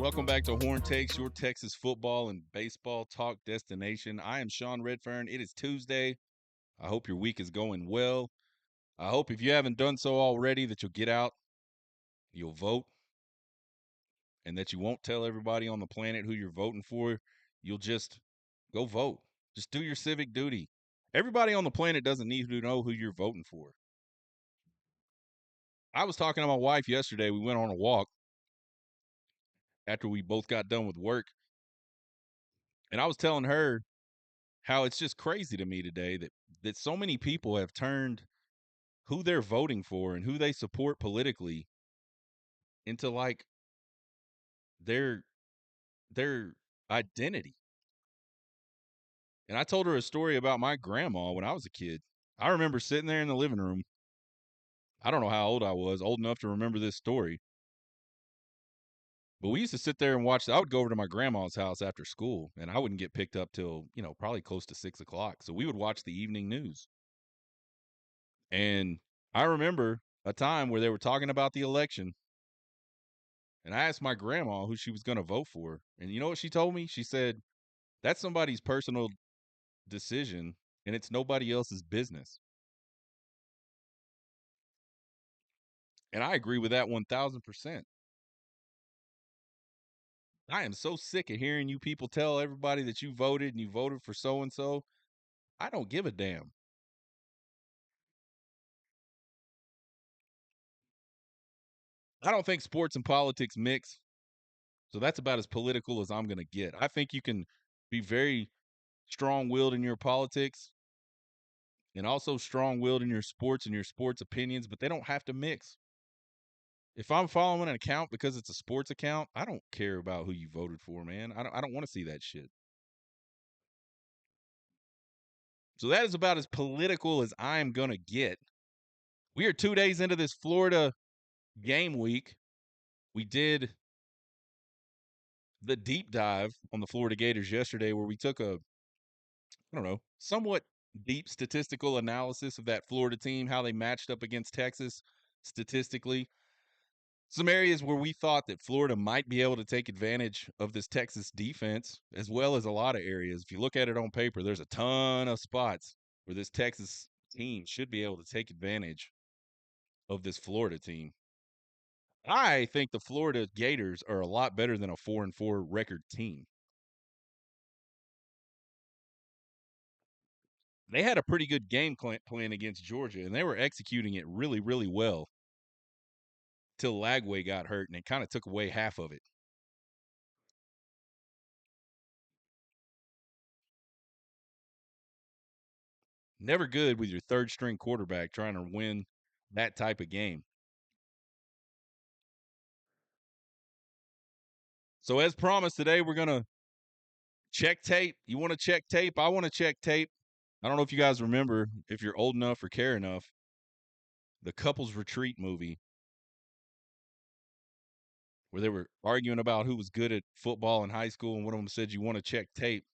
Welcome back to Horn Takes, your Texas football and baseball talk destination. I am Sean Redfern. It is Tuesday. I hope your week is going well. I hope if you haven't done so already that you'll get out, you'll vote, and that you won't tell everybody on the planet who you're voting for. You'll just go vote. Just do your civic duty. Everybody on the planet doesn't need to know who you're voting for. I was talking to my wife yesterday. We went on a walk after we both got done with work, and I was telling her how it's just crazy to me today that so many people have turned who they're voting for and who they support politically into like their their identity. And I told her a story about my grandma when I was a kid. I remember sitting there in the living room. I don't know how old I was, old enough to remember this story. But we used to sit there and watch. I would go over to my grandma's house after school, and I wouldn't get picked up till, probably close to 6 o'clock. So we would watch the evening news. And I remember a time where they were talking about the election. And I asked my grandma who she was going to vote for. And you know what she told me? She said, that's somebody's personal decision and it's nobody else's business. And I agree with that 1000%. I am so sick of hearing you people tell everybody that you voted and you voted for so and so. I don't give a damn. I don't think sports and politics mix. So that's about as political as I'm going to get. I think you can be very strong willed in your politics and also strong willed in your sports and your sports opinions, but they don't have to mix. If I'm following an account because it's a sports account, I don't care about who you voted for, man. I don't want to see that shit. So that is about as political as I'm gonna get. We are 2 days into this Florida game week. We did the deep dive on the Florida Gators yesterday where we took I don't know, somewhat deep statistical analysis of that Florida team, how they matched up against Texas statistically. Some areas where we thought that Florida might be able to take advantage of this Texas defense, as well as a lot of areas. If you look at it on paper, there's a ton of spots where this Texas team should be able to take advantage of this Florida team. I think the Florida Gators are a lot better than a 4-4 record team. They had a pretty good game plan against Georgia, and they were executing it really, really well till Lagway got hurt, and it kind of took away half of it. Never good with your third string quarterback trying to win that type of game. So as promised today, we're going to check tape. You want to check tape? I want to check tape. I don't know if you guys remember, if you're old enough or care enough, the Couples Retreat movie where they were arguing about who was good at football in high school, and one of them said, you want to check tape.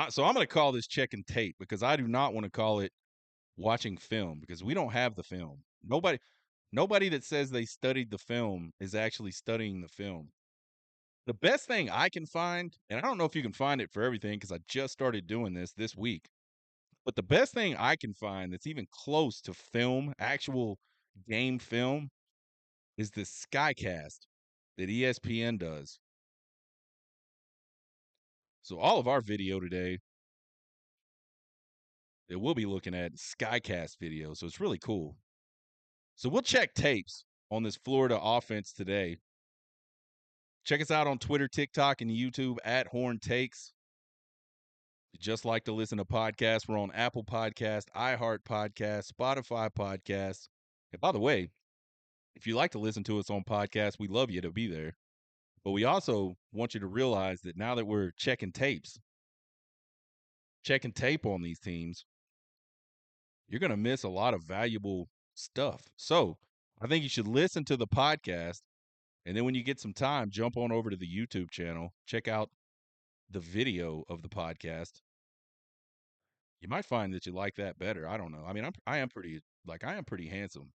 So I'm going to call this checking tape because I do not want to call it watching film because we don't have the film. Nobody that says they studied the film is actually studying the film. The best thing I can find, and I don't know if you can find it for everything because I just started doing this week, but the best thing I can find that's even close to film, actual game film, is this Skycast that ESPN does. So all of our video today that we'll be looking at Skycast video. So it's really cool. So we'll check tapes on this Florida offense today. Check us out on Twitter, TikTok, and YouTube at Horn Takes. If you just like to listen to podcasts, we're on Apple Podcast, iHeart Podcast, Spotify Podcasts. And by the way, if you like to listen to us on podcasts, we love you to be there. But we also want you to realize that now that we're checking tape on these teams, you're going to miss a lot of valuable stuff. So I think you should listen to the podcast. And then when you get some time, jump on over to the YouTube channel, check out the video of the podcast. You might find that you like that better. I don't know. I mean, I am pretty handsome.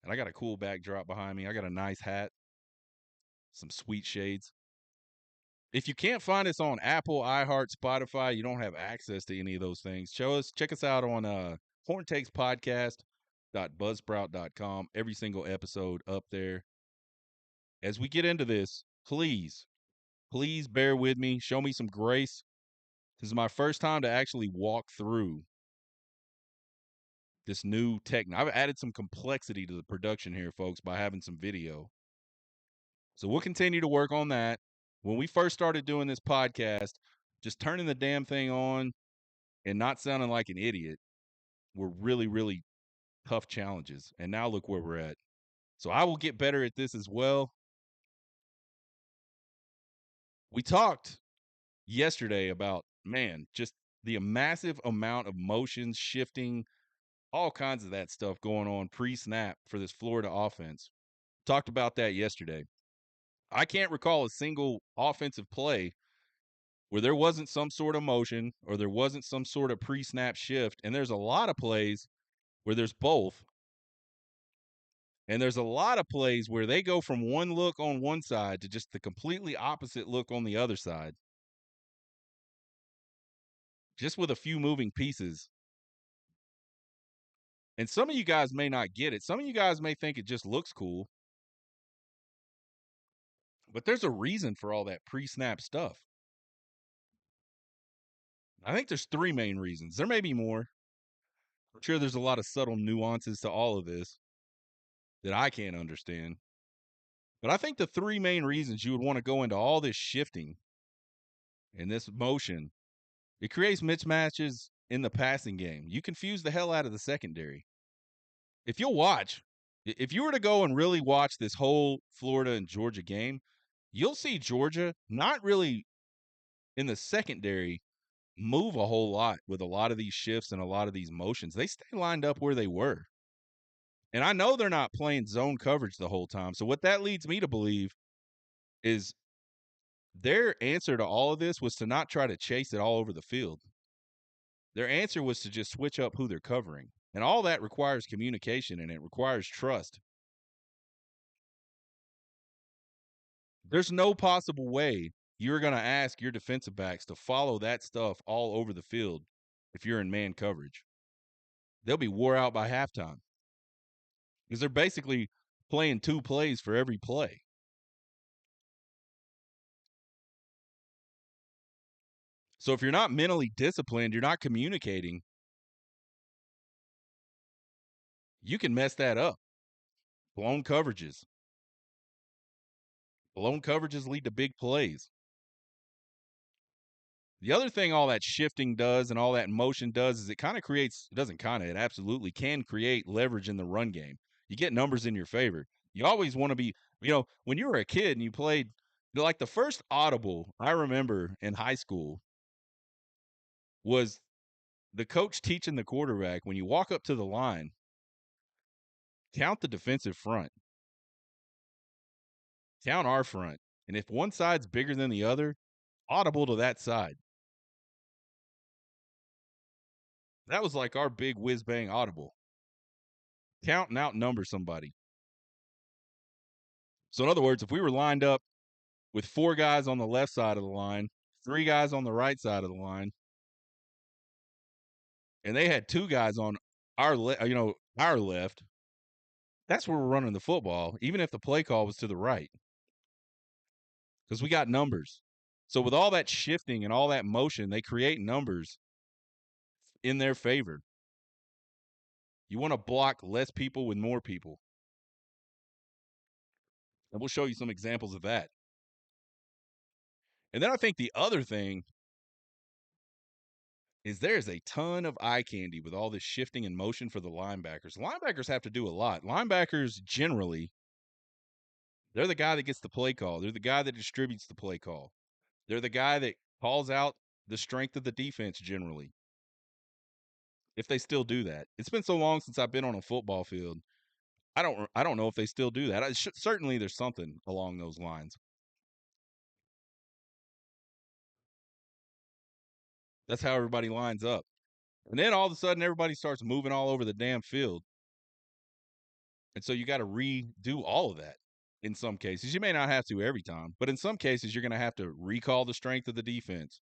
And I got a cool backdrop behind me. I got a nice hat. some sweet shades. If you can't find us on Apple, iHeart, Spotify, you don't have access to any of those things. Check us out on horntakespodcast.buzzsprout.com. Every single episode up there. As we get into this, please bear with me. Show me some grace. This is my first time to actually walk through this new tech. I've added some complexity to the production here, folks, by having some video. So we'll continue to work on that. When we first started doing this podcast, just turning the damn thing on and not sounding like an idiot were really, really tough challenges. And now look where we're at. So I will get better at this as well. We talked yesterday about, man, just the massive amount of motions shifting, all kinds of that stuff going on pre-snap for this Florida offense. Talked about that yesterday. I can't recall a single offensive play where there wasn't some sort of motion or there wasn't some sort of pre-snap shift. And there's a lot of plays where there's both. And there's a lot of plays where they go from one look on one side to just the completely opposite look on the other side. Just with a few moving pieces. And some of you guys may not get it. Some of you guys may think it just looks cool. But there's a reason for all that pre-snap stuff. I think there's three main reasons. There may be more. I'm sure there's a lot of subtle nuances to all of this that I can't understand. But I think the three main reasons you would want to go into all this shifting and this motion, it creates mismatches in the passing game. You confuse the hell out of the secondary. If you'll watch, if you were to go and really watch this whole Florida and Georgia game, you'll see Georgia not really in the secondary move a whole lot with a lot of these shifts and a lot of these motions. They stay lined up where they were. And I know they're not playing zone coverage the whole time. So what that leads me to believe is their answer to all of this was to not try to chase it all over the field. Their answer was to just switch up who they're covering. And all that requires communication and it requires trust. There's no possible way you're going to ask your defensive backs to follow that stuff all over the field if you're in man coverage. They'll be wore out by halftime because they're basically playing two plays for every play. So if you're not mentally disciplined, you're not communicating, you can mess that up. Blown coverages. Blown coverages lead to big plays. The other thing all that shifting does and all that motion does is it kind of creates, it doesn't kind of, it absolutely can create leverage in the run game. You get numbers in your favor. You always want to be, when you were a kid and you played, like the first audible I remember in high school was the coach teaching the quarterback, when you walk up to the line, count the defensive front. Count our front. And if one side's bigger than the other, audible to that side. That was like our big whiz-bang audible. Count and outnumber somebody. So in other words, if we were lined up with four guys on the left side of the line, three guys on the right side of the line, and they had two guys on our left, that's where we're running the football, even if the play call was to the right. Because we got numbers. So with all that shifting and all that motion, they create numbers in their favor. You want to block less people with more people. And we'll show you some examples of that. And then I think the other thing is there's a ton of eye candy with all this shifting and motion for the linebackers. Linebackers have to do a lot. Linebackers generally, they're the guy that gets the play call. They're the guy that distributes the play call. They're the guy that calls out the strength of the defense generally. If they still do that. It's been so long since I've been on a football field. I don't know if they still do that. Certainly there's something along those lines. That's how everybody lines up. And then all of a sudden everybody starts moving all over the damn field. And so you got to redo all of that. in some cases. You may not have to every time, but in some cases, you're going to have to recall the strength of the defense.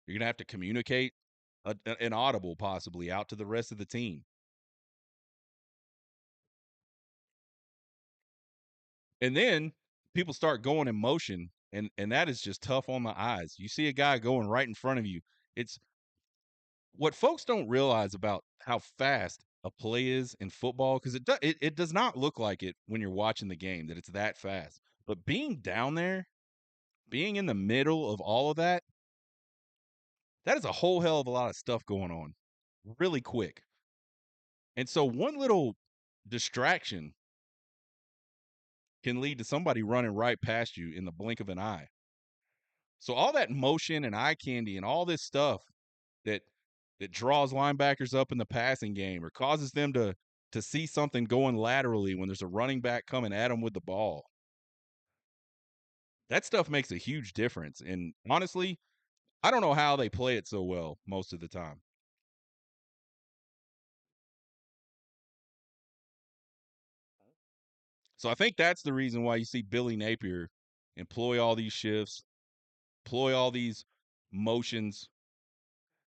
You're going to have to communicate an audible possibly out to the rest of the team. And then people start going in motion, and that is just tough on the eyes. You see a guy going right in front of you. It's what folks don't realize about how fast a play is in football, because it does not look like it when you're watching the game that it's that fast. But being down there, being in the middle of all of that, that is a whole hell of a lot of stuff going on really quick. And so one little distraction can lead to somebody running right past you in the blink of an eye. So all that motion and eye candy and all this stuff that draws linebackers up in the passing game or causes them to see something going laterally when there's a running back coming at them with the ball. That stuff makes a huge difference. And honestly, I don't know how they play it so well most of the time. So I think that's the reason why you see Billy Napier employ all these shifts, employ all these motions,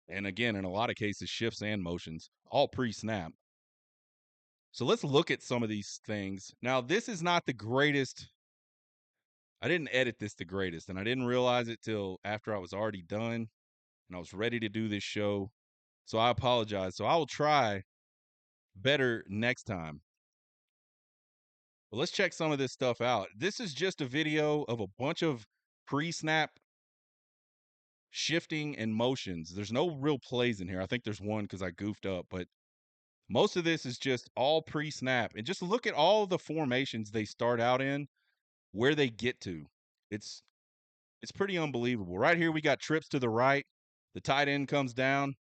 and again, in a lot of cases, shifts and motions, all pre-snap. So let's look at some of these things. Now, this is not the greatest. I didn't edit this the greatest, and I didn't realize it till after I was already done and I was ready to do this show. So I apologize. So I will try better next time. But let's check some of this stuff out. This is just a video of a bunch of pre-snap shifting and motions. There's no real plays in here. I think there's one because I goofed up, but most of this is just all pre-snap. And just look at all the formations they start out in, where they get to. It's pretty unbelievable. Right here we got trips to the right. The tight end comes down.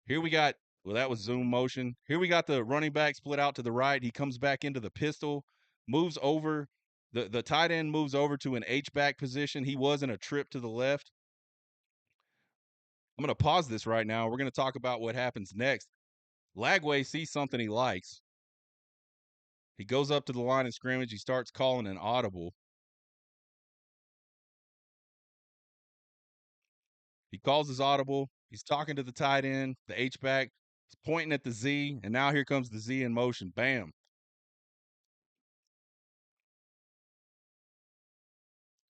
Here we got, well, that was zoom motion. Here we got the running back split out to the right. He comes back into the pistol, moves over. The tight end moves over to an H-back position. He was in a trip to the left. I'm going to pause this right now. We're going to talk about what happens next. Lagway sees something he likes. He goes up to the line of scrimmage. He starts calling an audible. He calls his audible. He's talking to the tight end, the H-back. He's pointing at the Z, and now here comes the Z in motion. Bam.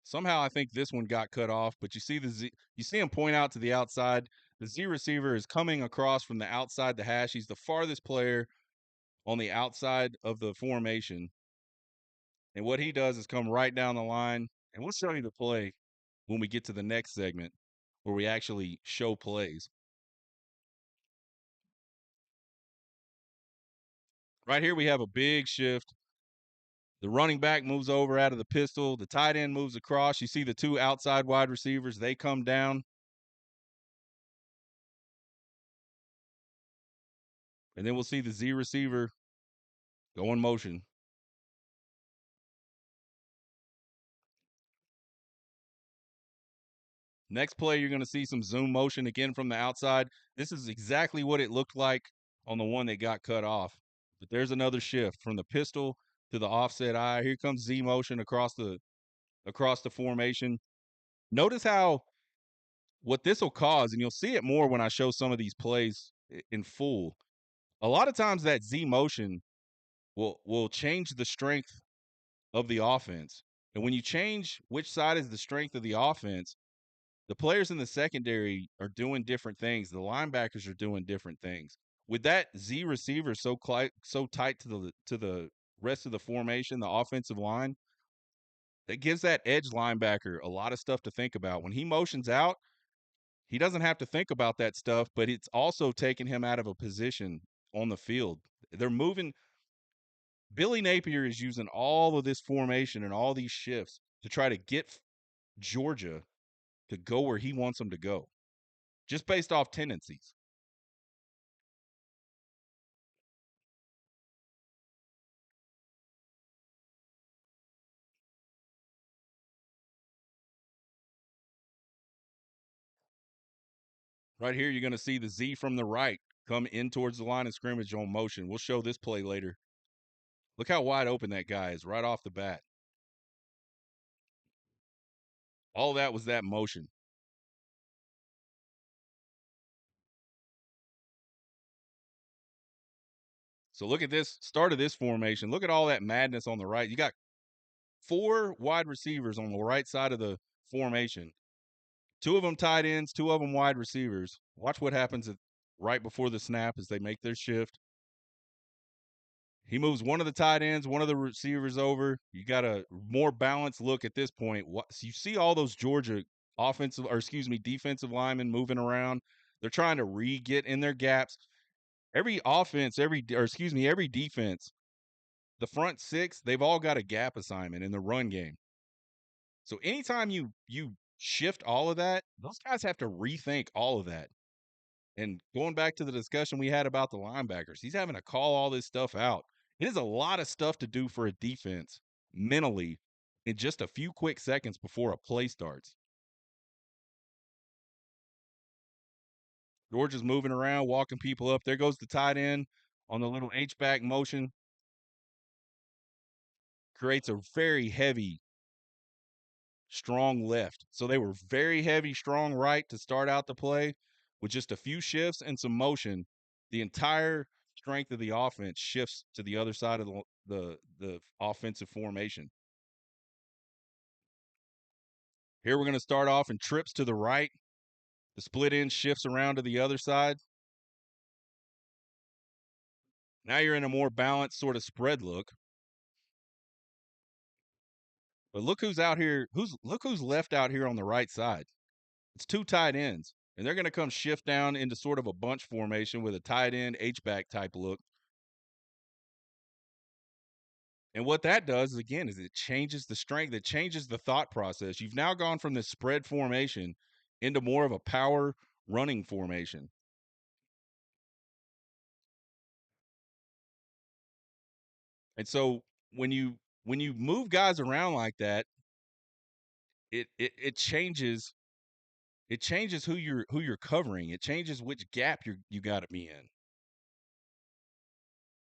Somehow I think this one got cut off, but you see the Z, you see him point out to the outside. The Z receiver is coming across from the outside the hash. He's the farthest player on the outside of the formation. And what he does is come right down the line. And we'll show you the play when we get to the next segment where we actually show plays. Right here we have a big shift. The running back moves over out of the pistol. The tight end moves across. You see the two outside wide receivers. They come down. And then we'll see the Z receiver go in motion. Next play, you're going to see some zoom motion again from the outside. This is exactly what it looked like on the one that got cut off. But there's another shift from the pistol to the offset eye. Here comes Z motion across the formation. Notice how what this will cause, and you'll see it more when I show some of these plays in full. A lot of times that Z motion will change the strength of the offense. And when you change which side is the strength of the offense, the players in the secondary are doing different things. The linebackers are doing different things. With that Z receiver so tight to the rest of the formation, the offensive line, that gives that edge linebacker a lot of stuff to think about. When he motions out, he doesn't have to think about that stuff, but it's also taking him out of a position on the field. They're moving. Billy Napier is using all of this formation and all these shifts to try to get Georgia to go where he wants them to go, just based off tendencies. Right here, you're going to see the Z from the right come in towards the line of scrimmage on motion. We'll show this play later. Look how wide open that guy is right off the bat. All that was that motion. So look at this start of this formation. Look at all that madness on the right. You got 4 wide receivers on the right side of the formation. 2 of them tight ends, 2 of them wide receivers. Watch what happens right before the snap as they make their shift. He moves one of the tight ends, one of the receivers over. You got a more balanced look at this point. So you see all those Georgia defensive linemen moving around. They're trying to get in their gaps. Every offense, every defense, the front 6, they've all got a gap assignment in the run game. So anytime you shift all of that, those guys have to rethink all of that. And going back to the discussion we had about the linebackers, he's having to call all this stuff out. It is a lot of stuff to do for a defense mentally in just a few quick seconds before a play starts. Georgia's moving around, walking people up. There goes the tight end on the little H-back motion. Creates a very heavy, strong left. So they were very heavy, strong right to start out the play with just a few shifts and some motion. The entire strength of the offense shifts to the other side of the offensive formation. Here we're going to start off in trips to the right. The split end shifts around to the other side. Now you're in a more balanced sort of spread look. But look who's out here. Look who's left out here on the right side. It's 2 tight ends. And they're going to come shift down into sort of a bunch formation with a tight end H-back type look. And what that does, again, is it changes the strength. It changes the thought process. You've now gone from this spread formation into more of a power running formation. And so when you move guys around like that, it changes who you're covering. It changes which gap you got to be in.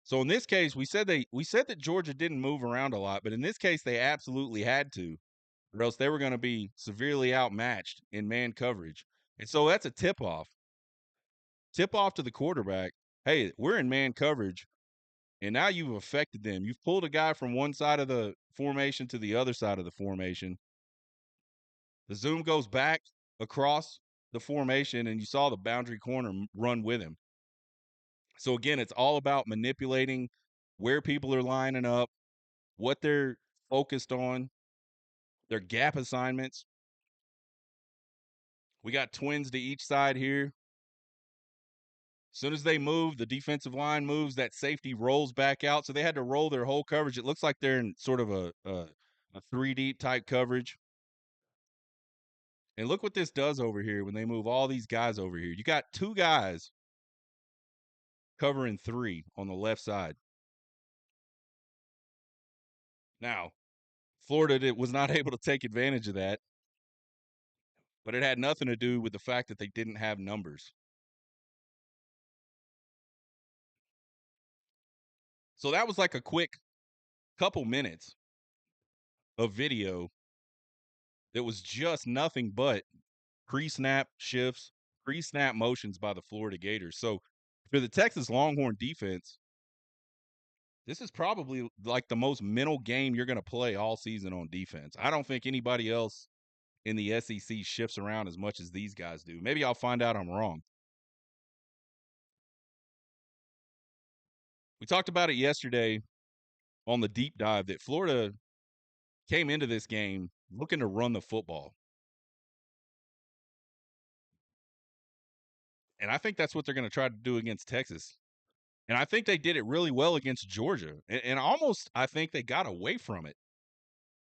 So in this case, we said that Georgia didn't move around a lot, but in this case they absolutely had to, or else they were going to be severely outmatched in man coverage. And so that's a tip off. Tip off to the quarterback. Hey, we're in man coverage, and now you've affected them. You've pulled a guy from one side of the formation to the other side of the formation. The zoom goes back across the formation, and you saw the boundary corner run with him. So again, it's all about manipulating where people are lining up, what they're focused on, their gap assignments. We got twins to each side here. As soon as they move, the defensive line moves, that safety rolls back out. So they had to roll their whole coverage. It looks like they're in sort of a 3 deep type coverage. And look what this does over here when they move all these guys over here. You got 2 guys covering 3 on the left side. Now, Florida was not able to take advantage of that, but it had nothing to do with the fact that they didn't have numbers. So that was like a quick couple minutes of video that was just nothing but pre-snap shifts, pre-snap motions by the Florida Gators. So for the Texas Longhorn defense, this is probably like the most mental game you're going to play all season on defense. I don't think anybody else in the SEC shifts around as much as these guys do. Maybe I'll find out I'm wrong. We talked about it yesterday on the deep dive that Florida came into this game looking to run the football. And I think that's what they're going to try to do against Texas. And I think they did it really well against Georgia. And almost, I think they got away from it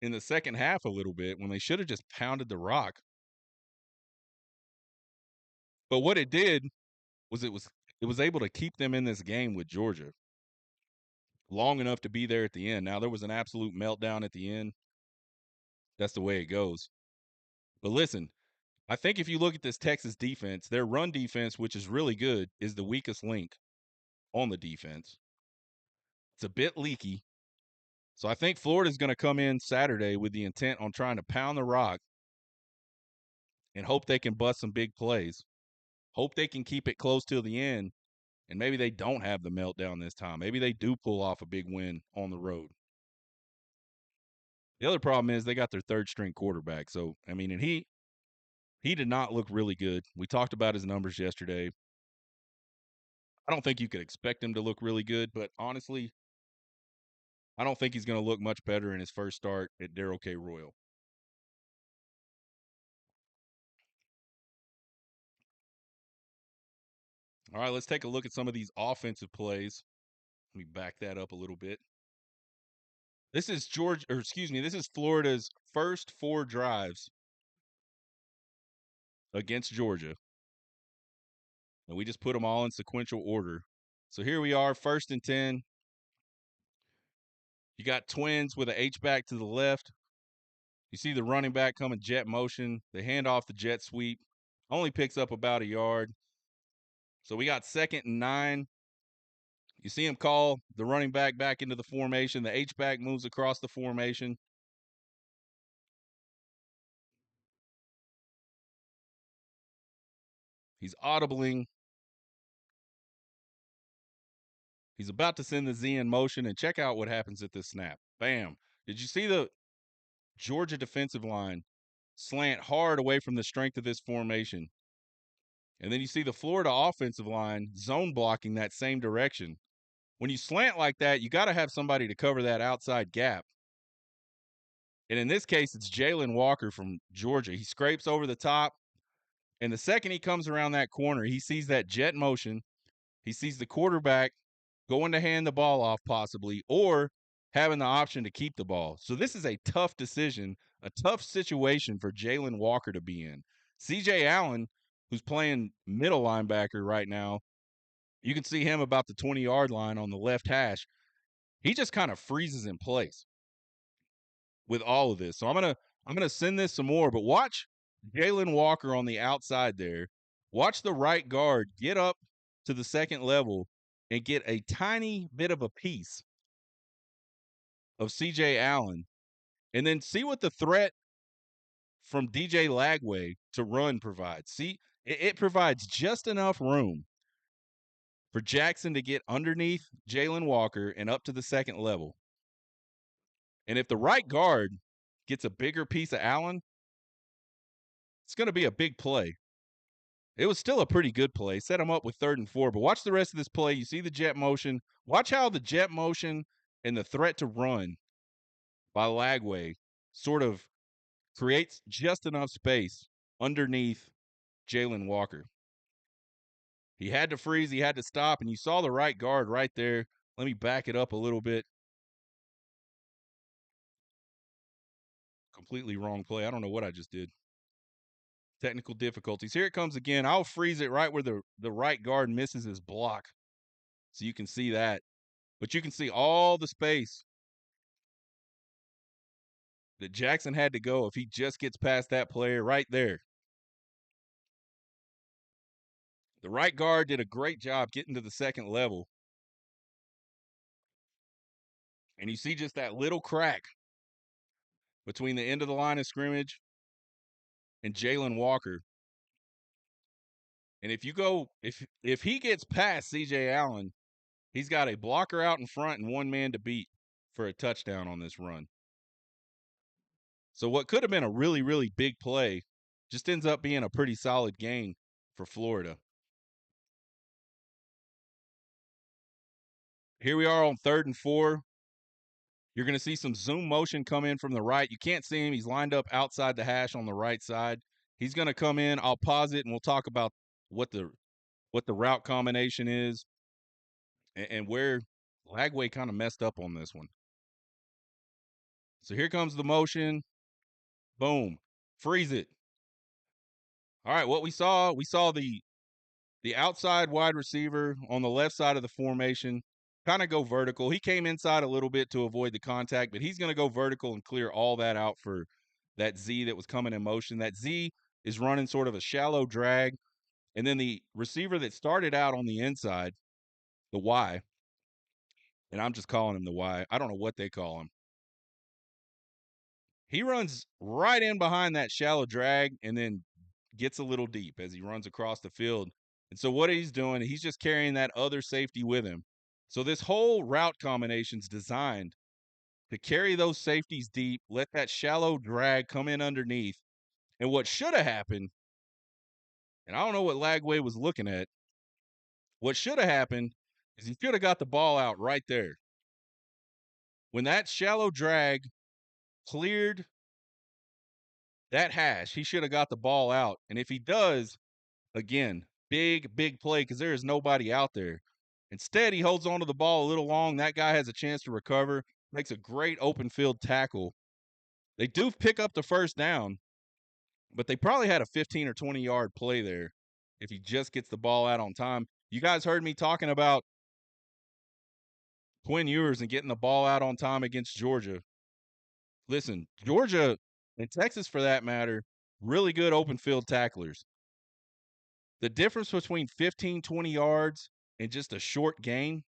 in the second half a little bit when they should have just pounded the rock. But what it did was it was able to keep them in this game with Georgia long enough to be there at the end. Now there was an absolute meltdown at the end. That's the way it goes. But listen, I think if you look at this Texas defense, their run defense, which is really good, is the weakest link on the defense. It's a bit leaky. So I think Florida's going to come in Saturday with the intent on trying to pound the rock and hope they can bust some big plays. Hope they can keep it close till the end, and maybe they don't have the meltdown this time. Maybe they do pull off a big win on the road. The other problem is they got their third string quarterback. So, I mean, and he did not look really good. We talked about his numbers yesterday. I don't think you could expect him to look really good, but honestly, I don't think he's going to look much better in his first start at Darrell K. Royal. All right, let's take a look at some of these offensive plays. Let me back that up a little bit. This is this is Florida's first 4 drives against Georgia. And we just put them all in sequential order. So here we are, 1st and 10. You got twins with an H-back to the left. You see the running back coming jet motion. They hand off the jet sweep. Only picks up about a yard. So we got 2nd and 9. You see him call the running back into the formation. The H-back moves across the formation. He's audibling. He's about to send the Z in motion, and check out what happens at this snap. Bam. Did you see the Georgia defensive line slant hard away from the strength of this formation? And then you see the Florida offensive line zone blocking that same direction. When you slant like that, you got to have somebody to cover that outside gap. And in this case, it's Jalen Walker from Georgia. He scrapes over the top, and the second he comes around that corner, he sees that jet motion. He sees the quarterback going to hand the ball off possibly, or having the option to keep the ball. So this is a tough decision, a tough situation for Jalen Walker to be in. CJ Allen, who's playing middle linebacker right now, you can see him about the 20-yard line on the left hash. He just kind of freezes in place with all of this. So I'm gonna send this some more, but watch Jalen Walker on the outside there. Watch the right guard get up to the second level and get a tiny bit of a piece of CJ Allen, and then see what the threat from DJ Lagway to run provides. See, it provides just enough room for Jackson to get underneath Jalen Walker and up to the second level. And if the right guard gets a bigger piece of Allen, it's going to be a big play. It was still a pretty good play. Set him up with 3rd and 4, but watch the rest of this play. You see the jet motion. Watch how the jet motion and the threat to run by Lagway sort of creates just enough space underneath Jalen Walker. He had to freeze. He had to stop, and you saw the right guard right there. Let me back it up a little bit. Completely wrong play. I don't know what I just did. Technical difficulties. Here it comes again. I'll freeze it right where the right guard misses his block. So you can see that. But you can see all the space that Jackson had to go if he just gets past that player right there. The right guard did a great job getting to the second level. And you see just that little crack between the end of the line of scrimmage and Jalen Walker. And if he gets past CJ Allen, he's got a blocker out in front and one man to beat for a touchdown on this run. So what could have been a really, really big play just ends up being a pretty solid game for Florida. Here we are on 3rd and 4. You're going to see some zoom motion come in from the right. You can't see him. He's lined up outside the hash on the right side. He's going to come in. I'll pause it, and we'll talk about what the route combination is and where Lagway kind of messed up on this one. So here comes the motion. Boom. Freeze it. All right, what we saw the outside wide receiver on the left side of the formation kind of go vertical. He came inside a little bit to avoid the contact, but he's going to go vertical and clear all that out for that Z that was coming in motion. That Z is running sort of a shallow drag. And then the receiver that started out on the inside, the Y, and I'm just calling him the Y. I don't know what they call him. He runs right in behind that shallow drag and then gets a little deep as he runs across the field. And so what he's doing, he's just carrying that other safety with him. So this whole route combination is designed to carry those safeties deep, let that shallow drag come in underneath. And what should have happened, and I don't know what Lagway was looking at, what should have happened is he should have got the ball out right there. When that shallow drag cleared that hash, he should have got the ball out. And if he does, again, big play because there is nobody out there. Instead, he holds on to the ball a little long. That guy has a chance to recover, makes a great open field tackle. They do pick up the first down, but they probably had a 15 or 20-yard play there if he just gets the ball out on time. You guys heard me talking about Quinn Ewers and getting the ball out on time against Georgia. Listen, Georgia and Texas, for that matter, really good open field tacklers. The difference between 15, 20 yards and just a short gain,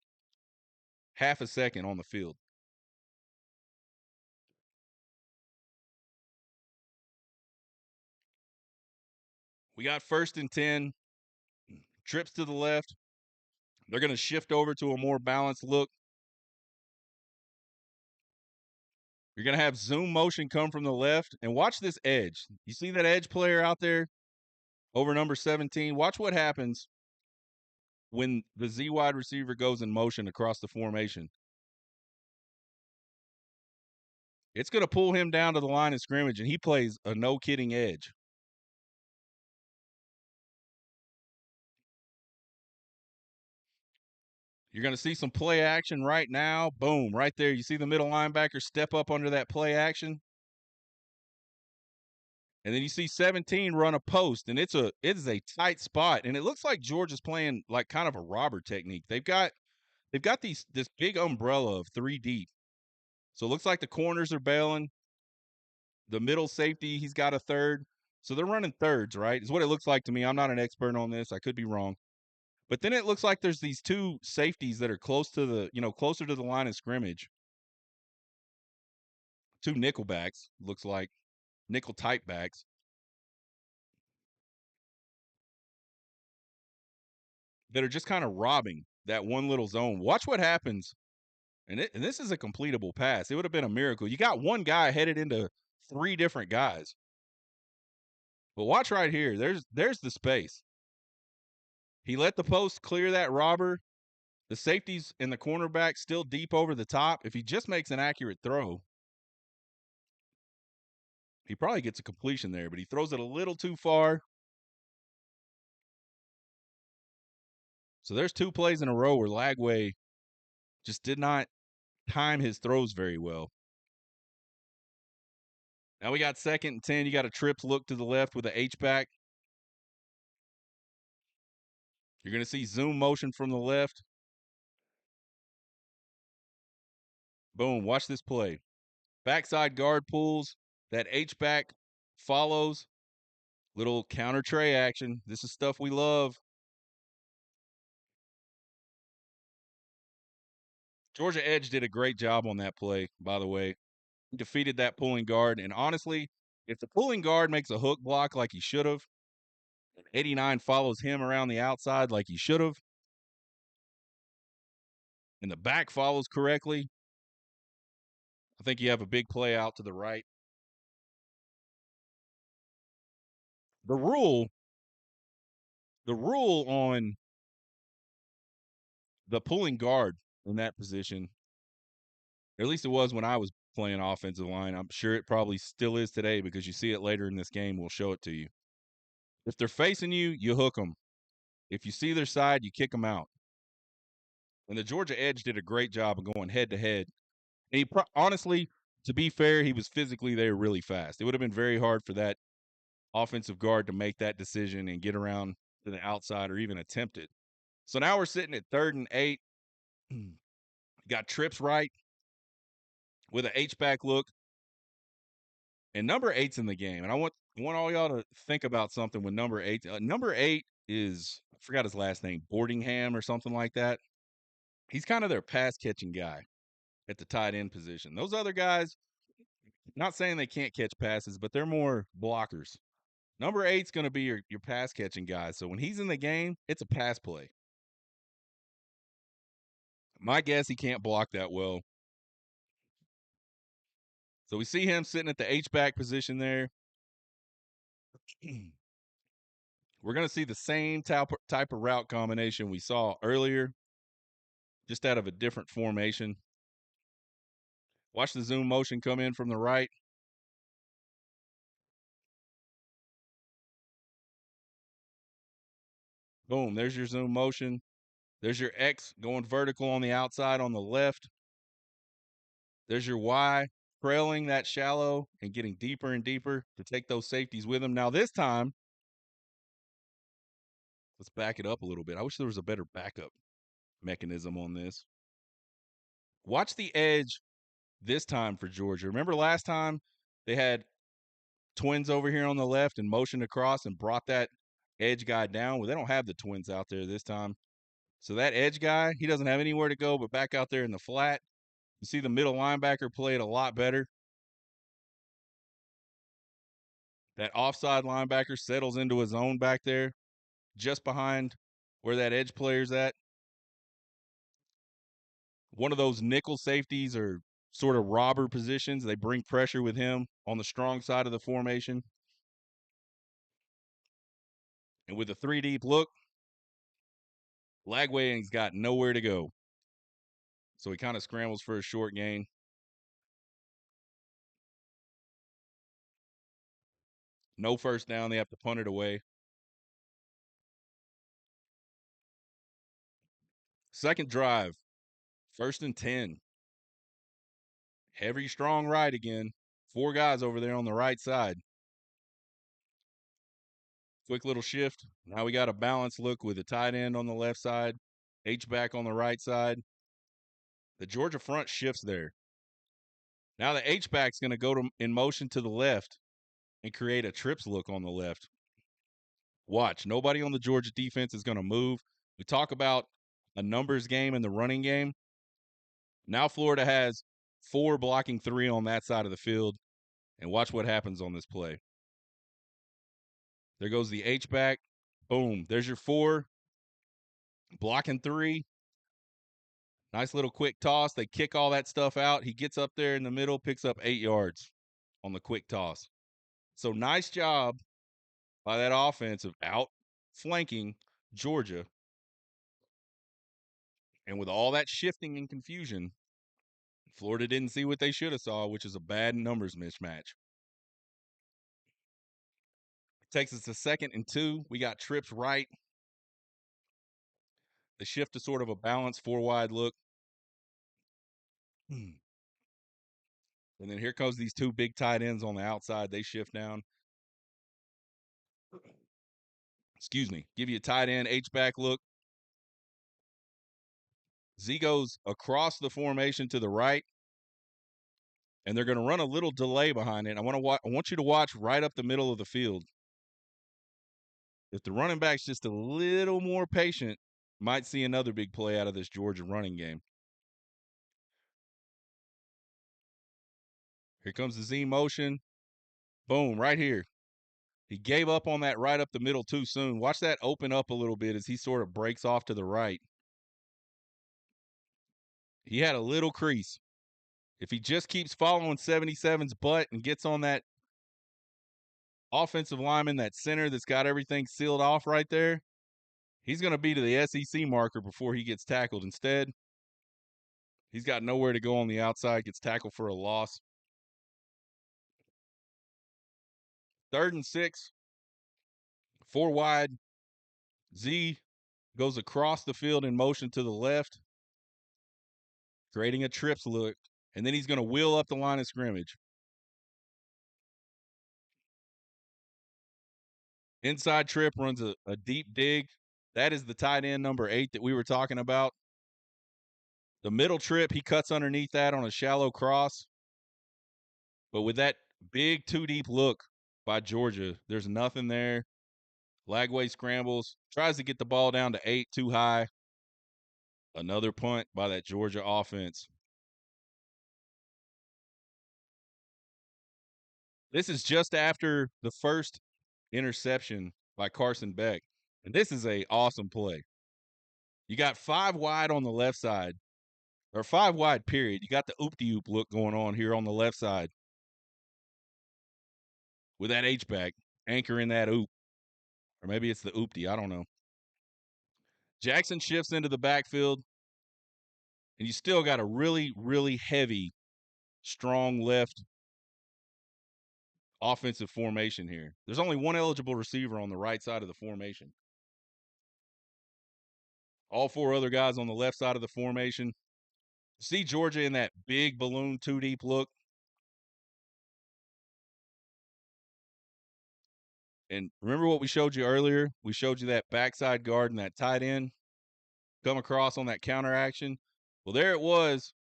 half a second on the field. We got 1st and 10, trips to the left. They're going to shift over to a more balanced look. You're going to have zoom motion come from the left. And watch this edge. You see that edge player out there over number 17? Watch what happens when the Z wide receiver goes in motion across the formation. It's going to pull him down to the line of scrimmage, and he plays a no-kidding edge. You're going to see some play action right now. Boom, right there. You see the middle linebacker step up under that play action. And then you see 17 run a post, and it is a tight spot. And it looks like Georgia's playing like kind of a robber technique. They've got this big umbrella of 3 deep. So it looks like the corners are bailing. The middle safety, he's got a third. So they're running thirds, right? Is what it looks like to me. I'm not an expert on this. I could be wrong. But then it looks like there's these 2 safeties that are closer to the line of scrimmage. 2 nickel backs, looks like nickel type backs. That are just kind of robbing that one little zone. Watch what happens. And this is a completable pass. It would have been a miracle. You got one guy headed into 3 different guys. But watch right here. There's the space. He let the post clear that robber. The safeties and the cornerback still deep over the top. If he just makes an accurate throw, he probably gets a completion there, but he throws it a little too far. So there's 2 plays in a row where Lagway just did not time his throws very well. Now we got 2nd and 10. You got a trips look to the left with an H-back. You're going to see zoom motion from the left. Boom, watch this play. Backside guard pulls. That H-back follows. Little counter tray action. This is stuff we love. Georgia Edge did a great job on that play, by the way. He defeated that pulling guard. And honestly, if the pulling guard makes a hook block like he should have, 89 follows him around the outside like he should have, and the back follows correctly, I think you have a big play out to the right. The rule on the pulling guard in that position, or at least it was when I was playing offensive line. I'm sure it probably still is today because you see it later in this game. We'll show it to you. If they're facing you, you hook them. If you see their side, you kick them out. And the Georgia Edge did a great job of going head to head. And honestly, to be fair, he was physically there really fast. It would have been very hard for that offensive guard to make that decision and get around to the outside or even attempt it. So now we're sitting at 3rd and 8. Got trips right with an H-back look. And number 8's in the game. And I want all y'all to think about something with number 8. Number 8 is, I forgot his last name, Boardingham or something like that. He's kind of their pass-catching guy at the tight end position. Those other guys, not saying they can't catch passes, but they're more blockers. Number 8's going to be your pass catching guy. So when he's in the game, it's a pass play. My guess, he can't block that well. So we see him sitting at the H-back position there. We're going to see the same type of route combination we saw earlier, just out of a different formation. Watch the zoom motion come in from the right. Boom, there's your zoom motion. There's your X going vertical on the outside on the left. There's your Y trailing that shallow and getting deeper and deeper to take those safeties with him. Now this time, let's back it up a little bit. I wish there was a better backup mechanism on this. Watch the edge this time for Georgia. Remember last time they had twins over here on the left and motioned across and brought that edge guy down? Well, they don't have the twins out there this time. So that edge guy, he doesn't have anywhere to go but back out there in the flat. You see the middle linebacker play it a lot better. That offside linebacker settles into his zone back there, just behind where that edge player's at. One of those nickel safeties or sort of robber positions. They bring pressure with him on the strong side of the formation. And with a 3-deep look, Lagway's got nowhere to go. So he kind of scrambles for a short gain. No first down. They have to punt it away. Second drive, 1st and 10. Heavy, strong right again. 4 guys over there on the right side. Quick little shift. Now we got a balanced look with a tight end on the left side, H-back on the right side. The Georgia front shifts there. Now the H-back's going to go in motion to the left and create a trips look on the left. Watch. Nobody on the Georgia defense is going to move. We talk about a numbers game in the running game. Now Florida has 4 blocking 3 on that side of the field. And watch what happens on this play. There goes the H-back. Boom. There's your 4. Blocking 3. Nice little quick toss. They kick all that stuff out. He gets up there in the middle, picks up 8 yards on the quick toss. So nice job by that offense of outflanking Georgia. And with all that shifting and confusion, Florida didn't see what they should have saw, which is a bad numbers mismatch. It takes us to 2nd and 2. We got trips right. The shift to sort of a balanced 4-wide look. And then here comes these 2 big tight ends on the outside. They shift down. Excuse me. Give you a tight end, H-back look. Z goes across the formation to the right, and they're going to run a little delay behind it. I want you to watch right up the middle of the field. If the running back's just a little more patient, might see another big play out of this Georgia running game. Here comes the Z motion. Boom, right here. He gave up on that right up the middle too soon. Watch that open up a little bit as he sort of breaks off to the right. He had a little crease. If he just keeps following 77's butt and gets on that offensive lineman, that center that's got everything sealed off right there, he's going to be to the SEC marker before he gets tackled. Instead, he's got nowhere to go on the outside, gets tackled for a loss. 3rd and 6, 4 wide. Z goes across the field in motion to the left, creating a trips look, and then he's going to wheel up the line of scrimmage. Inside trip runs a deep dig. That is the tight end number 8 that we were talking about. The middle trip, he cuts underneath that on a shallow cross. But with that big 2-deep look by Georgia, there's nothing there. Lagway scrambles, tries to get the ball down to 8, too high. Another punt by that Georgia offense. This is just after the first interception by Carson Beck. And this is a awesome play. You got 5 wide on the left side, or 5 wide, period. You got the oop-de-oop look going on here on the left side with that H-back anchoring that oop. Or maybe it's the oop-de, I don't know. Jackson shifts into the backfield, and you still got a really, really heavy, strong left offensive formation here. There's only one eligible receiver on the right side of the formation. All 4 other guys on the left side of the formation. See Georgia in that big balloon 2-deep look. And remember what we showed you earlier? We showed you that backside guard and that tight end come across on that counter action. Well, there it was,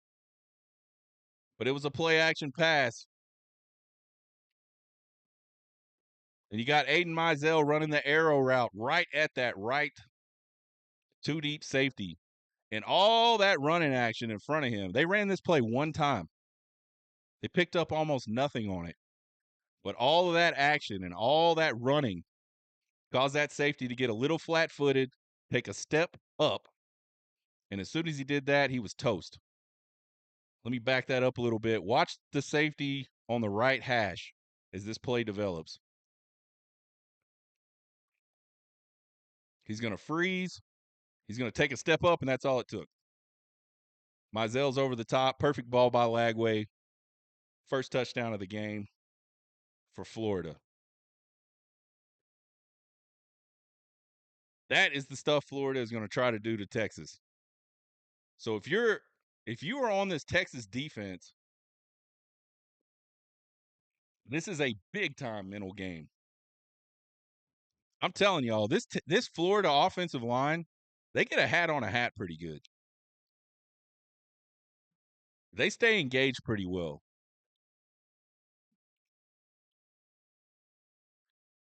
but it was a play action pass. And you got Aiden Mizell running the arrow route right at that right 2-deep safety. And all that running action in front of him. They ran this play one time. They picked up almost nothing on it. But all of that action and all that running caused that safety to get a little flat-footed, take a step up, and as soon as he did that, he was toast. Let me back that up a little bit. Watch the safety on the right hash as this play develops. He's going to freeze. He's going to take a step up, and that's all it took. Mizell's over the top. Perfect ball by Lagway. First touchdown of the game for Florida. That is the stuff Florida is going to try to do to Texas. So if you are on this Texas defense, this is a big-time mental game. I'm telling y'all, this Florida offensive line, they get a hat on a hat pretty good. They stay engaged pretty well.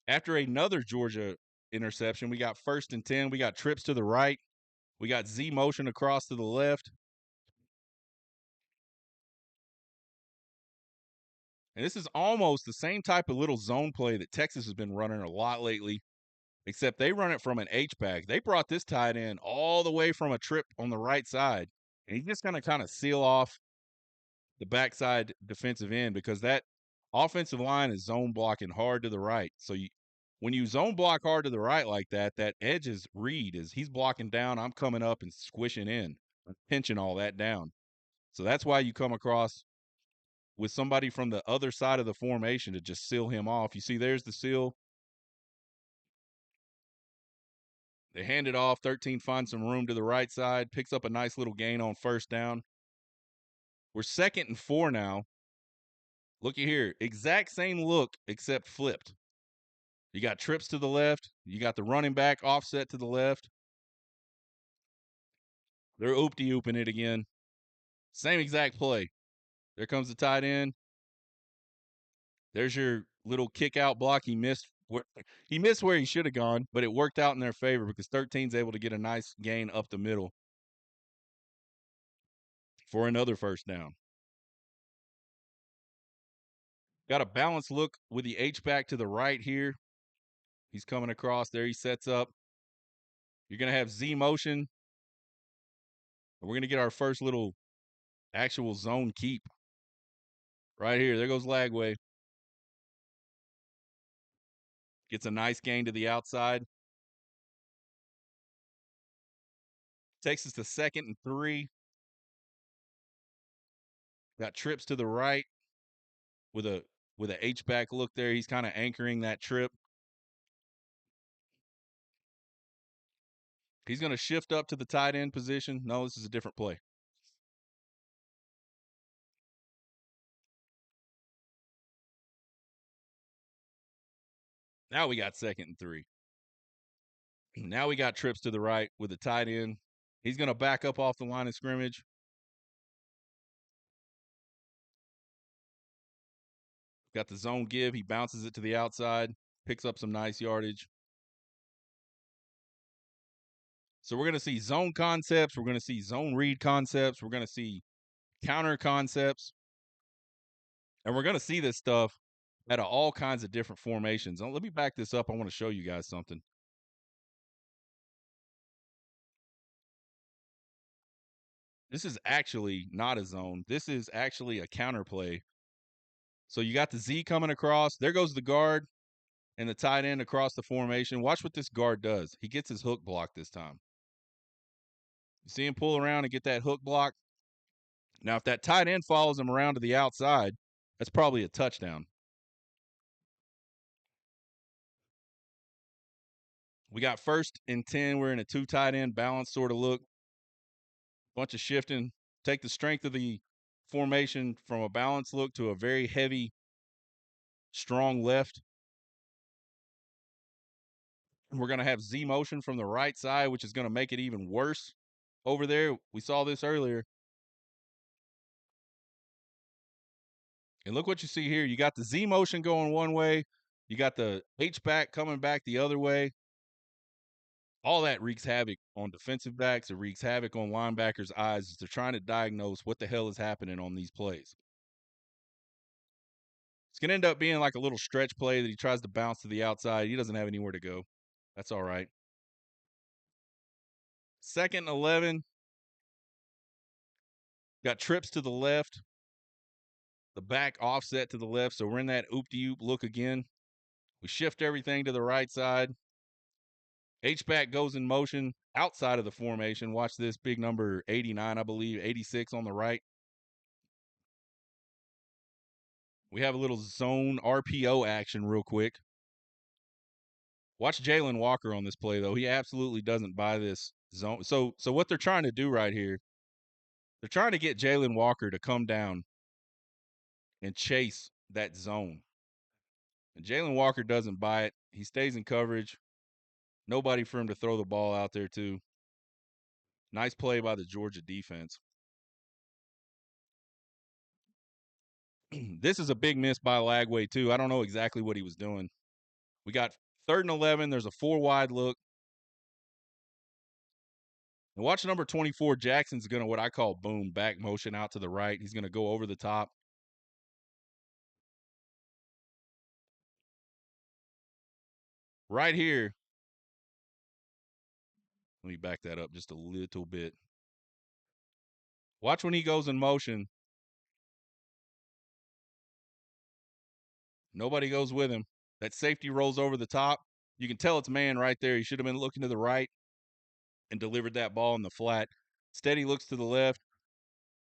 After another Georgia interception, we got 1st and 10. We got trips to the right. We got Z motion across to the left. And this is almost the same type of little zone play that Texas has been running a lot lately, except they run it from an H-back. They brought this tight end all the way from a trip on the right side, and he's just going to kind of seal off the backside defensive end because that offensive line is zone blocking hard to the right. So when you zone block hard to the right like that, that edge's read is he's blocking down, I'm coming up and squishing in, pinching all that down. So that's why you come across with somebody from the other side of the formation to just seal him off. You see, there's the seal. They hand it off. 13 finds some room to the right side, picks up a nice little gain on 1st down. We're 2nd and 4 now. Looky here. Exact same look, except flipped. You got trips to the left. You got the running back offset to the left. They're oop-de-ooping it again. Same exact play. There comes the tight end. There's your little kick-out block. He missed where he should have gone, but it worked out in their favor because 13's able to get a nice gain up the middle for another 1st down. Got a balanced look with the H-back to the right here. He's coming across there. He sets up. You're going to have Z motion. We're going to get our first little actual zone keep right here. There goes Lagway. Gets a nice gain to the outside. Takes us to 2nd and 3. Got trips to the right with a H-back look there. He's kind of anchoring that trip. He's going to shift up to the tight end position. No, this is a different play. Now we got 2nd and 3. Now we got trips to the right with the tight end. He's going to back up off the line of scrimmage. Got the zone give. He bounces it to the outside, picks up some nice yardage. So we're going to see zone concepts. We're going to see zone read concepts. We're going to see counter concepts. And we're going to see this stuff out of all kinds of different formations. Let me back this up. I want to show you guys something. This is actually not a zone. This is actually a counterplay. So you got the Z coming across. There goes the guard and the tight end across the formation. Watch what this guard does. He gets his hook block this time. You see him pull around and get that hook block. Now, if that tight end follows him around to the outside, that's probably a touchdown. We got 1st and 10. We're in a 2 tight end balance sort of look. Bunch of shifting. Take the strength of the formation from a balanced look to a very heavy, strong left. We're going to have Z motion from the right side, which is going to make it even worse over there. We saw this earlier. And look what you see here. You got the Z motion going one way. You got the H-back coming back the other way. All that wreaks havoc on defensive backs. It wreaks havoc on linebackers' eyes as they're trying to diagnose what the hell is happening on these plays. It's going to end up being like a little stretch play that he tries to bounce to the outside. He doesn't have anywhere to go. That's all right. 2nd and 11. Got trips to the left. The back offset to the left, so we're in that oop-de-oop look again. We shift everything to the right side. H-back goes in motion outside of the formation. Watch this big number 89, I believe, 86 on the right. We have a little zone RPO action real quick. Watch Jalen Walker on this play, though. He absolutely doesn't buy this zone. So what they're trying to do right here, they're trying to get Jalen Walker to come down and chase that zone. And Jalen Walker doesn't buy it. He stays in coverage. Nobody for him to throw the ball out there to. Nice play by the Georgia defense. This is a big miss by Lagway, too. I don't know exactly what he was doing. We got 3rd and 11. There's a 4-wide look. And watch number 24. Jackson's going to, what I call, boom, back motion out to the right. He's going to go over the top. Right here. Let me back that up just a little bit. Watch when he goes in motion. Nobody goes with him. That safety rolls over the top. You can tell it's man right there. He should have been looking to the right and delivered that ball in the flat. Steady looks to the left,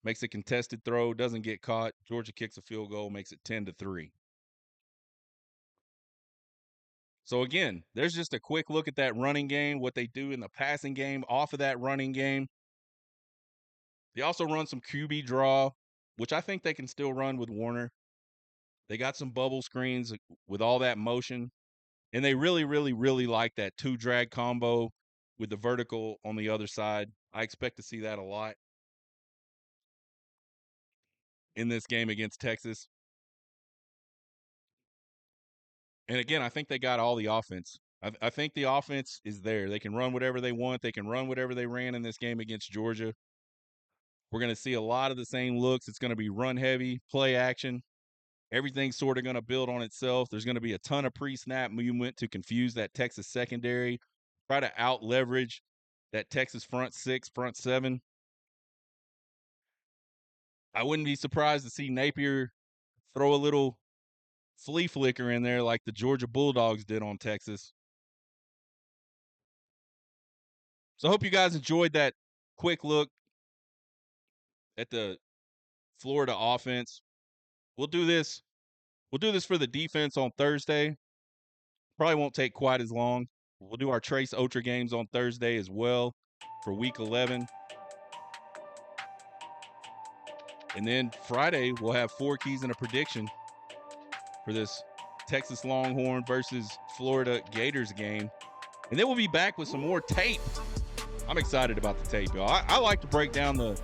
makes a contested throw, doesn't get caught. Georgia kicks a field goal, makes it 10-3. So again, there's just a quick look at that running game, what they do in the passing game off of that running game. They also run some QB draw, which I think they can still run with Warner. They got some bubble screens with all that motion. And they really, really, really like that 2-drag combo with the vertical on the other side. I expect to see that a lot in this game against Texas. And again, I think they got all the offense. I think the offense is there. They can run whatever they want. They can run whatever they ran in this game against Georgia. We're going to see a lot of the same looks. It's going to be run heavy, play action. Everything's sort of going to build on itself. There's going to be a ton of pre-snap movement to confuse that Texas secondary, try to out-leverage that Texas front 6, front 7. I wouldn't be surprised to see Napier throw a little flea flicker in there like the Georgia Bulldogs did on Texas. So I hope you guys enjoyed that quick look at the Florida offense. We'll do this for the defense on Thursday. Probably won't take quite as long. We'll do our Trace Otra games on Thursday as well for Week 11. And then Friday, we'll have 4 keys and a prediction for this Texas Longhorn versus Florida Gators game. And then we'll be back with some more tape. I'm excited about the tape, y'all. I like to break down the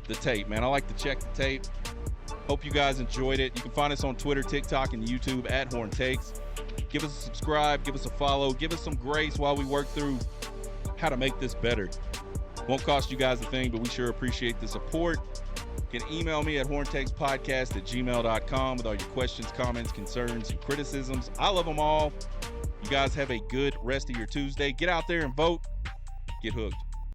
tape, man. I like to check the tape. Hope you guys enjoyed it. You can find us on Twitter, TikTok, and YouTube at Horn Takes. Give us a subscribe. Give us a follow. Give us some grace while we work through how to make this better. Won't cost you guys a thing, but we sure appreciate the support. You can email me at horntextpodcast@gmail.com with all your questions, comments, concerns, and criticisms. I love them all. You guys have a good rest of your Tuesday. Get out there and vote. Get hooked.